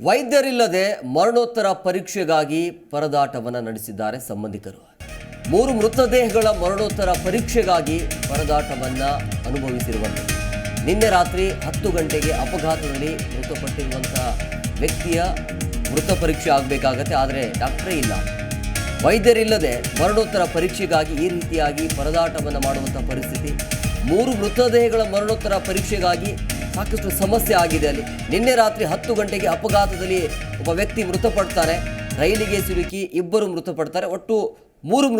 ವೈದ್ಯರಿಲ್ಲದೆ ಮರಣೋತ್ತರ ಪರೀಕ್ಷೆಗಾಗಿ ಪರದಾಟವನ್ನು ನಡೆಸಿದ್ದಾರೆ ಸಂಬಂಧಿಕರು. 3 ಮೃತದೇಹಗಳ ಮರಣೋತ್ತರ ಪರೀಕ್ಷೆಗಾಗಿ ಪರದಾಟವನ್ನು ಅನುಭವಿಸಿರುವಂಥದ್ದು. ನಿನ್ನೆ ರಾತ್ರಿ 10 ಗಂಟೆಗೆ ಅಪಘಾತದಲ್ಲಿ ಮೃತಪಟ್ಟಿರುವಂಥ ವ್ಯಕ್ತಿಯ ಮೃತ ಪರೀಕ್ಷೆ ಆಗಬೇಕಾಗತ್ತೆ. ಆದರೆ ಡಾಕ್ಟರೇ ಇಲ್ಲ. ವೈದ್ಯರಿಲ್ಲದೆ ಮರಣೋತ್ತರ ಪರೀಕ್ಷೆಗಾಗಿ ಈ ರೀತಿಯಾಗಿ ಪರದಾಟವನ್ನು ಮಾಡುವಂಥ ಪರಿಸ್ಥಿತಿ. 3 ಮೃತದೇಹಗಳ ಮರಣೋತ್ತರ ಪರೀಕ್ಷೆಗಾಗಿ ಸಾಕಷ್ಟು ಸಮಸ್ಯೆ ಆಗಿದೆ ಅಲ್ಲಿ. ನಿನ್ನೆ ರಾತ್ರಿ 10 ಗಂಟೆಗೆ ಅಪಘಾತದಲ್ಲಿ ಒಬ್ಬ ವ್ಯಕ್ತಿ ಮೃತಪಡ್ತಾರೆ. ರೈಲಿಗೆ ಸಿಲುಕಿ 2 ಮೃತಪಡ್ತಾರೆ. ಒಟ್ಟು 3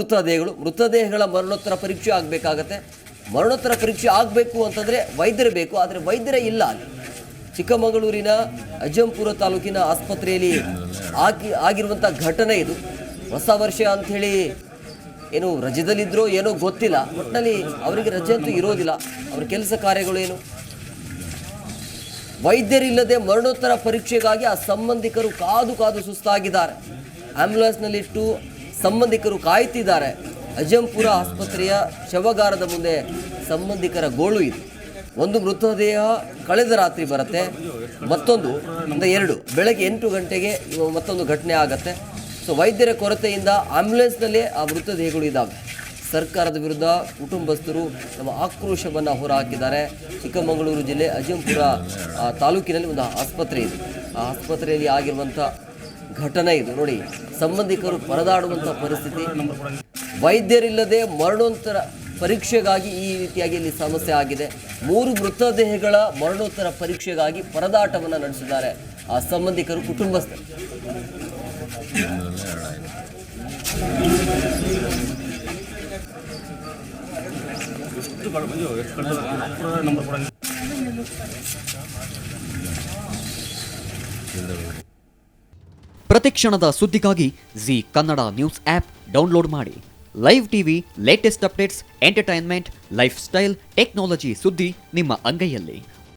ಮೃತದೇಹಗಳ ಮರಣೋತ್ತರ ಪರೀಕ್ಷೆ ಆಗಬೇಕಾಗತ್ತೆ. ಮರಣೋತ್ತರ ಪರೀಕ್ಷೆ ಆಗಬೇಕು ಅಂತಂದರೆ ವೈದ್ಯರು ಬೇಕು. ಆದರೆ ವೈದ್ಯರೇ ಇಲ್ಲ ಅಲ್ಲಿ. ಚಿಕ್ಕಮಗಳೂರಿನ ಅಜ್ಜಂಪುರ ತಾಲೂಕಿನ ಆಸ್ಪತ್ರೆಯಲ್ಲಿ ಆಗಿರುವಂಥ ಘಟನೆ ಇದು. ಹೊಸ ವರ್ಷ ಅಂಥೇಳಿ ಏನು ರಜೆದಲ್ಲಿದ್ದರೋ ಏನೋ ಗೊತ್ತಿಲ್ಲ. ಒಟ್ಟಿನಲ್ಲಿ ಅವರಿಗೆ ರಜೆ ಅಂತೂ ಇರೋದಿಲ್ಲ. ಅವ್ರ ಕೆಲಸ ಕಾರ್ಯಗಳು ಏನು. ವೈದ್ಯರಿಲ್ಲದೆ ಮರಣೋತ್ತರ ಪರೀಕ್ಷೆಗಾಗಿ ಆ ಸಂಬಂಧಿಕರು ಕಾದು ಸುಸ್ತಾಗಿದ್ದಾರೆ. ಆ್ಯಂಬುಲೆನ್ಸ್ನಲ್ಲಿಟ್ಟು ಸಂಬಂಧಿಕರು ಕಾಯ್ತಿದ್ದಾರೆ. ಅಜ್ಜಂಪುರ ಆಸ್ಪತ್ರೆಯ ಶವಗಾರದ ಮುಂದೆ ಸಂಬಂಧಿಕರ ಗೋಳು ಇದೆ. ಒಂದು ಮೃತದೇಹ ಕಳೆದ ರಾತ್ರಿ ಬರುತ್ತೆ, ಮತ್ತೊಂದು 2 ಬೆಳಗ್ಗೆ 8 ಗಂಟೆಗೆ ಮತ್ತೊಂದು ಘಟನೆ ಆಗುತ್ತೆ. ಸೊ ವೈದ್ಯರ ಕೊರತೆಯಿಂದ ಆ್ಯಂಬುಲೆನ್ಸ್ನಲ್ಲೇ ಆ ಮೃತದೇಹಗಳು ಇದ್ದಾವೆ. ಸರ್ಕಾರದ ವಿರುದ್ಧ ಕುಟುಂಬಸ್ಥರು ತಮ್ಮ ಆಕ್ರೋಶವನ್ನು ಹೊರಹಾಕಿದ್ದಾರೆ. ಚಿಕ್ಕಮಗಳೂರು ಜಿಲ್ಲೆ ಅಜ್ಜಂಪುರ ತಾಲೂಕಿನಲ್ಲಿ ಒಂದು ಆಸ್ಪತ್ರೆ ಇದೆ. ಆ ಆಸ್ಪತ್ರೆಯಲ್ಲಿ ಆಗಿರುವಂಥ ಘಟನೆ ಇದು. ನೋಡಿ, ಸಂಬಂಧಿಕರು ಪರದಾಡುವಂಥ ಪರಿಸ್ಥಿತಿ. ವೈದ್ಯರಿಲ್ಲದೆ ಮರಣೋತ್ತರ ಪರೀಕ್ಷೆಗಾಗಿ ಈ ರೀತಿಯಾಗಿ ಇಲ್ಲಿ ಸಮಸ್ಯೆ ಆಗಿದೆ. 3 ಮೃತದೇಹಗಳ ಮರಣೋತ್ತರ ಪರೀಕ್ಷೆಗಾಗಿ ಪರದಾಟವನ್ನು ನಡೆಸಿದ್ದಾರೆ ಆ ಸಂಬಂಧಿಕರು, ಕುಟುಂಬಸ್ಥರು. ಪ್ರತಿಕ್ಷಣದ ಸುದ್ದಿಗಾಗಿ Zee Kannada news app download ಮಾಡಿ. Live TV, latest updates, entertainment, lifestyle, technology ಸುದ್ದಿ ನಿಮ್ಮ ಅಂಗೈಯಲ್ಲಿ.